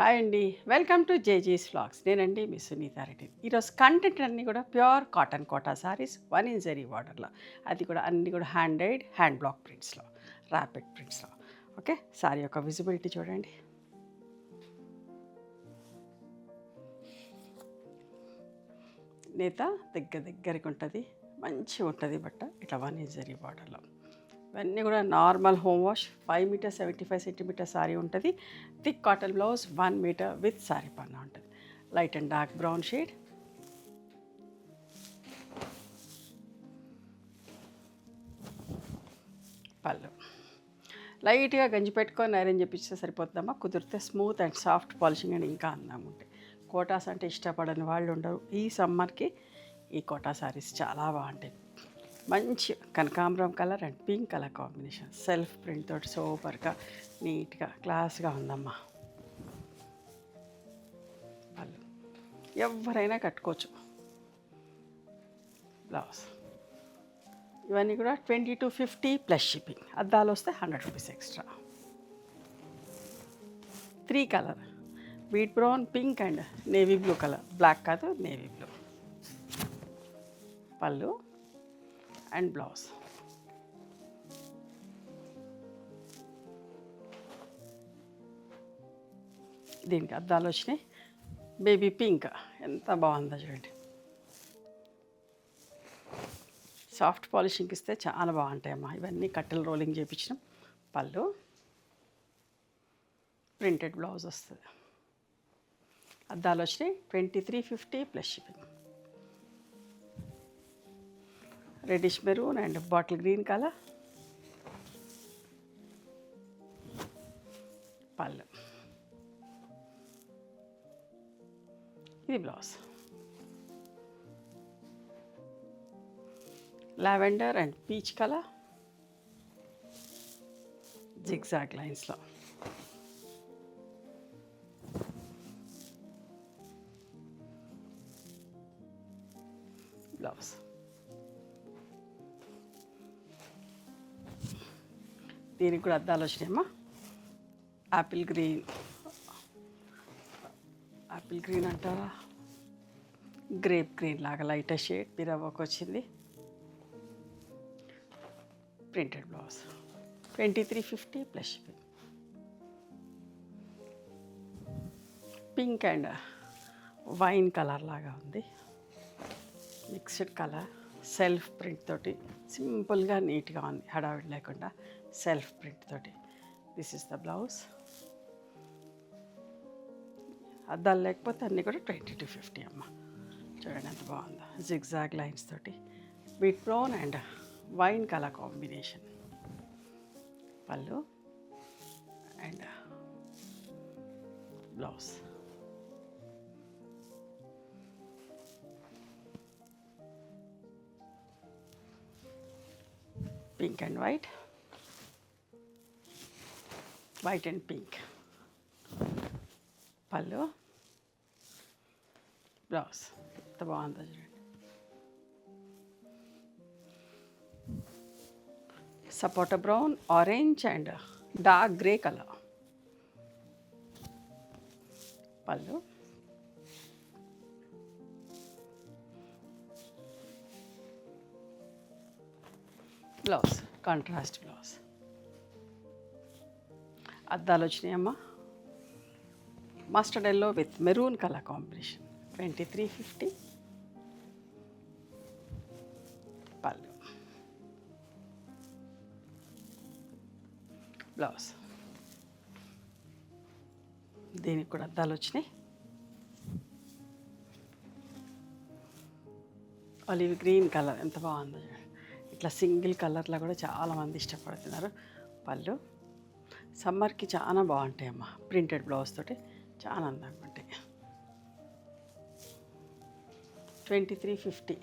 Hi అండి. Welcome to జేజీస్ vlogs. నేనండి మీ సునీతా రెడ్డి. ఈరోజు కంటెంట్ అన్నీ కూడా pure cotton Kota saris 1 in zari బార్డర్లో, అది కూడా అన్నీ కూడా హ్యాండ్ బ్లాక్ ప్రింట్స్లో, ర్యాపిడ్ ప్రింట్స్లో. ఓకే, సారీ యొక్క విజిబిలిటీ చూడండి. నేత దగ్గరికి ఉంటుంది, మంచిగా ఉంటుంది బట్ట. ఇట్లా 1 in జరీ బార్డర్లో ఇవన్నీ కూడా normal home wash. 5 metre 75 centimetre saree ఉంటుంది. Thick cotton blouse 1 metre with saree పన్నా ఉంటుంది. Light and dark brown shade. పళ్ళు లైట్గా గంజి పెట్టుకొని ఐరన్ చేపిస్తే సరిపోతుందమ్మా. కుదిరితే smooth and soft polishing and ఇంకా అందంగా ఉంటాయి. కోటాస్ అంటే ఇష్టపడని వాళ్ళు ఉండరు. ఈ సమ్మర్కి ఈ కోటా సారీస్ చాలా బాగుంటాయి. మంచి కనకాంబరం colour and pink colour combination, self print తోటి సూపర్గా నీట్గా క్లాస్గా ఉందమ్మా. వాళ్ళు ఎవరైనా కట్టుకోవచ్చు. బ్లౌజ్ ఇవన్నీ కూడా 20 to 50 ప్లస్ షిప్పింగ్. అద్దాలు వస్తే 100 రూపీస్ ఎక్స్ట్రా. 3 కలర్, బీట్ brown, pink and navy blue colour. Black కాదు, నేవీ బ్లూ. పళ్ళు అండ్ బ్లౌజ్. దీనికి అద్దాలు వచ్చినాయి. బేబీ పింక్ ఎంత బాగుందో చూడండి. సాఫ్ట్ పాలిషింగ్ ఇస్తే చాలా బాగుంటాయమ్మా. ఇవన్నీ కట్టెలు రోలింగ్ చేయించినాం. పళ్ళు ప్రింటెడ్ బ్లౌజ్ వస్తుంది. అద్దాలు వచ్చినాయి. 2350 plus shipping. Reddish maroon and bottle green colour. పళ్ళు ఇది blouse. Lavender and peach colour, zigzag లైన్స్లో. బ్లౌజ్ దీనికి కూడా అద్దాలు వచ్చినాయమ్మా. యాపిల్ గ్రీన్ అంటారా, గ్రేప్ గ్రీన్ లాగా లైట్ షేడ్ పిరవ్వకు వచ్చింది. Printed blouse 2350 plus shipping. Pink and wine colour లాగా ఉంది, మిక్స్డ్ కలర్. సెల్ఫ్ ప్రింట్ తోటి సింపుల్గా నీట్గా ఉంది, హడావిడి లేకుండా సెల్ఫ్ ప్రింట్ తోటి. This is the blouse. అద్దాలు లేకపోతే అన్నీ కూడా 20 to 50 అమ్మ. చూడండి ఎంత బాగుందో, జిగ్జాగ్ లైన్స్ తోటి beet brown and wine colour combination. పళ్ళు and blouse. Pink and white and pink. పళ్ళు బ్లౌజ్ ఎంత బాగుందో చూడండి. సపోటా brown, orange and dark grey colour. పళ్ళు బ్లౌజ్ కాంట్రాస్ట్ బ్లౌజ్. అద్దాలు వచ్చినాయమ్మా. Mustard yellow with maroon colour combination, 2350. పళ్ళు బ్లౌజ్. దీనికి కూడా అద్దాలు వచ్చినాయి. ఆలివ్ గ్రీన్ కలర్ ఎంత బాగుందో. ఇట్లా సింగిల్ కలర్లో కూడా చాలామంది ఇష్టపడుతున్నారు. పళ్ళు సమ్మర్కి చాలా బాగుంటాయి అమ్మ. ప్రింటెడ్ బ్లౌజ్ తోటి చాలా అందంగా ఉంటాయి. 2350.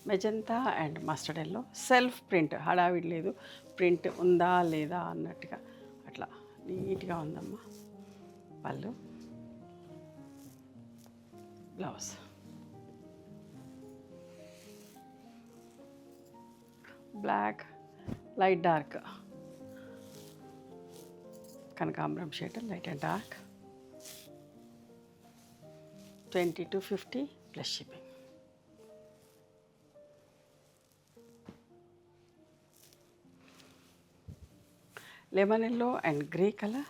Magenta and mustard yellow, self print, హడావిడి లేదు. ప్రింట్ ఉందా లేదా అన్నట్టుగా అట్లా నీట్గా ఉందమ్మా. పళ్ళు బ్లౌజ్. బ్లాక్, లైట్ డార్క్ కనకాంబరం shade light and dark 2250 plus shipping. Lemon yellow and grey colour,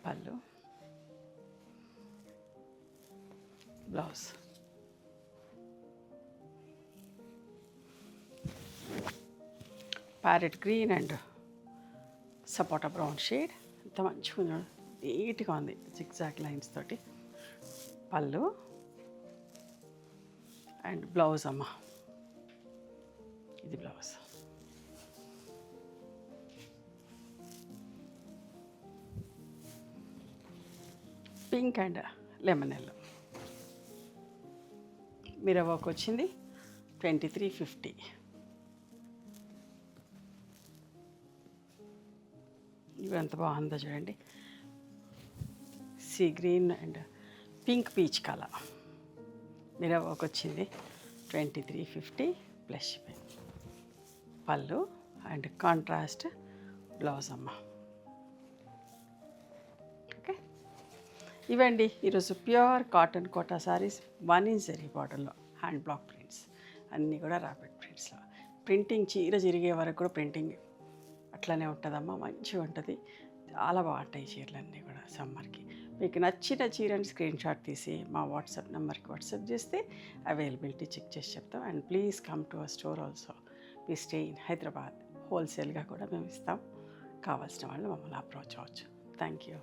పళ్ళు, బ్లౌజ్. ప్యారెట్ గ్రీన్ అండ్ సపోటా బ్రౌన్ షేడ్, ఎంత మంచిగా ఉంది, నీట్గా ఉంది జిగ్జాగ్ లైన్స్ తోటి. పళ్ళు అండ్ బ్లౌజ్ అమ్మ, ఇది blouse. Pink and lemon yellow. Mirror work వచ్చింది 2350. ఇవి ఎంత బాగుందో చూడండి, sea green and pink peach colour. Mirror work వచ్చింది 2350 ప్లస్ షిప్పింగ్. పళ్ళు అండ్ కాంట్రాస్ట్ బ్లౌజ్ అమ్మ. ఓకే, ఇవండి ఈరోజు pure cotton Kota saris 1 inch zari బార్డర్లో హ్యాండ్ బ్లాక్ ప్రింట్స్, అన్నీ కూడా ర్యాపిడ్ ప్రింట్స్లో. ప్రింటింగ్ చీర చిరిగే వరకు కూడా ప్రింటింగ్ అట్లనే ఉంటుందమ్మా, మంచిగా ఉంటుంది. చాలా బాగుంటాయి చీరలన్నీ కూడా సమ్మర్కి. మీకు నచ్చిన చీరని స్క్రీన్ షాట్ తీసి మా వాట్సాప్ నెంబర్కి వాట్సాప్ చేస్తే అవైలబిలిటీ చెక్ చేసి చెప్తాం. And please come to our store also. We stay in Hyderabad. హోల్సేల్గా కూడా మేము ఇస్తాం, కావాల్సిన వాళ్ళు మమ్మల్ని అప్రోచ్ అవ్వచ్చు. Thank you.